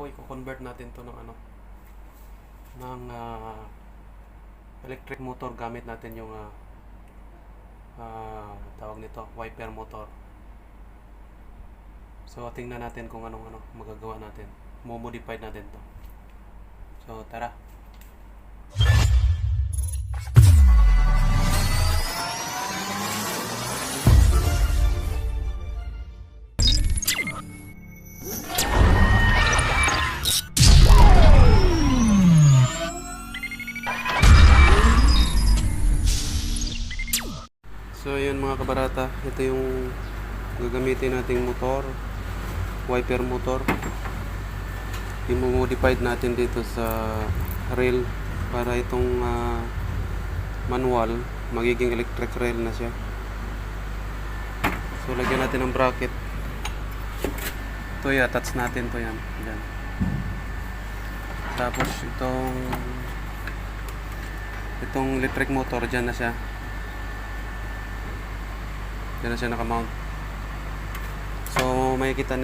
ko, i-convert natin to ng ano, ng electric motor. Gamit natin yung tawag nito, wiper motor. So tingnan natin kung anong magagawa natin. Mo-modify natin to. So tara. So yun mga kabarata, ito yung gagamitin nating motor, wiper motor. I-modified natin dito sa rail para itong manual magiging electric rail na siya. So lagyan natin ng bracket. Ito i-attach natin to, yan. Diyan. Tapos itong electric motor dyan na siya. Diyan na siya nakamount. So makikita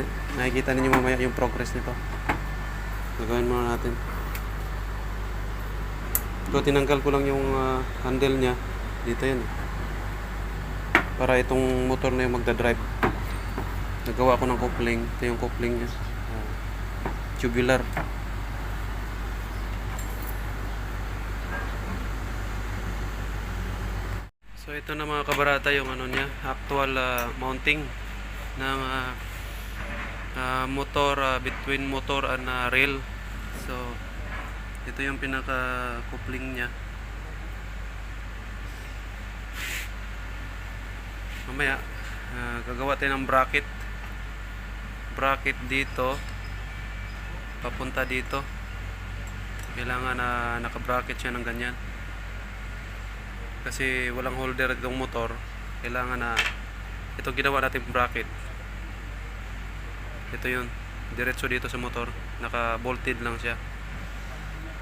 ninyo mamaya yung progress nito. Gagawin muna natin. So tinanggal ko lang yung handle nya. Dito yan. Para itong motor na yung magdadrive. Nagawa ko ng coupling. Ito yung coupling nya. Tubular. So ito na mga kabarata yung niya, actual mounting ng motor, between motor and rail. So ito yung pinaka coupling nya. Mamaya gagawa tayo ng bracket dito papunta dito. Kailangan na naka-bracket siya ng ganyan. Kasi walang holder itong motor, kailangan na ito ginawa natin bracket. Ito yun, diretso dito sa motor, naka bolted lang siya.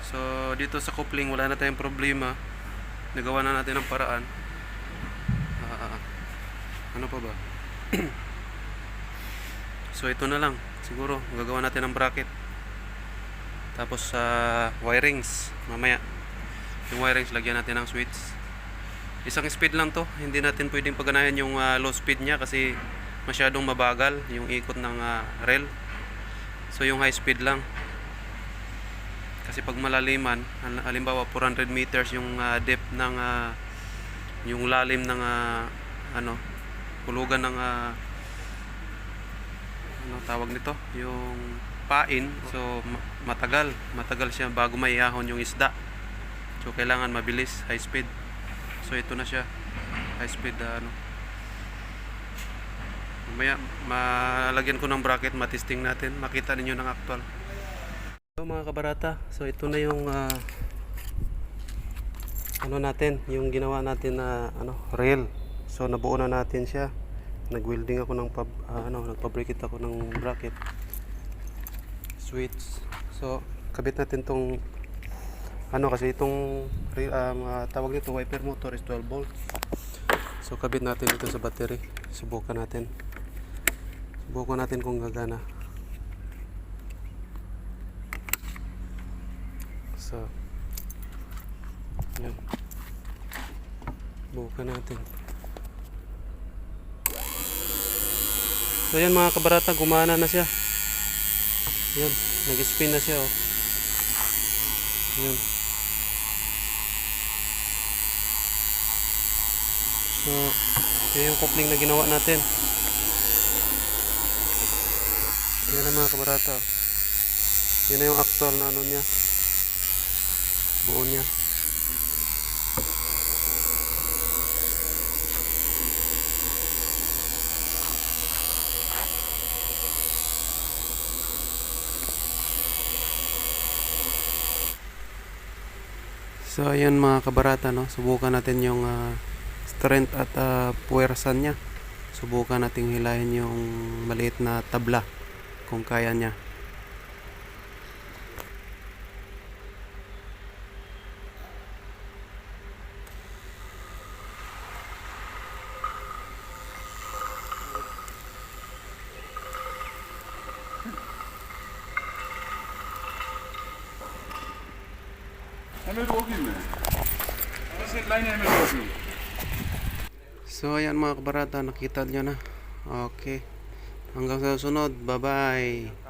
So dito sa coupling wala na tayong problema, nagawa na natin ang paraan. Ano pa ba? So ito na lang, siguro gagawa natin ng bracket. Tapos wirings mamaya, yung wirings lagyan natin ng switch. Isang speed lang to, hindi natin pwedeng paganayan yung low speed nya kasi masyadong mabagal yung ikot ng rail. So yung high speed lang, kasi pag malaliman, halimbawa 400 meters yung depth ng yung lalim ng hulugan ng tawag nito, yung pain. So matagal siya bago maihahon yung isda. So kailangan mabilis, high speed. So ito na siya, high speed Mamaya malagyan ko ng bracket, matesting natin, makita ninyo ng actual. So mga kabarata, so ito na yung natin, yung ginawa natin na rail. So nabuo na natin siya. Nag-welding ako ng nagpabricate ako ng bracket, switch. So kabit natin tong kasi itong tawag nito wiper motor is 12 volts. So kabit natin ito sa battery. Subukan natin kung gagana. So yan, subukan natin. So yan mga kabarata, gumana na siya. Yan, nag-spin na siya, oh. Yan. So, yan yung coupling na ginawa natin. Yan na mga kabarata. Yan na yung actual na niya. Buo niya. So ayan mga kabarata, subukan natin yung strength at puwersa niya. Subukan nating hilahin yung maliit na tabla kung kaya niya. ML में बस एक लाइन है ML So ayan mga kabarata, nakita nyo na. Okay. Hanggang sa susunod. Bye bye.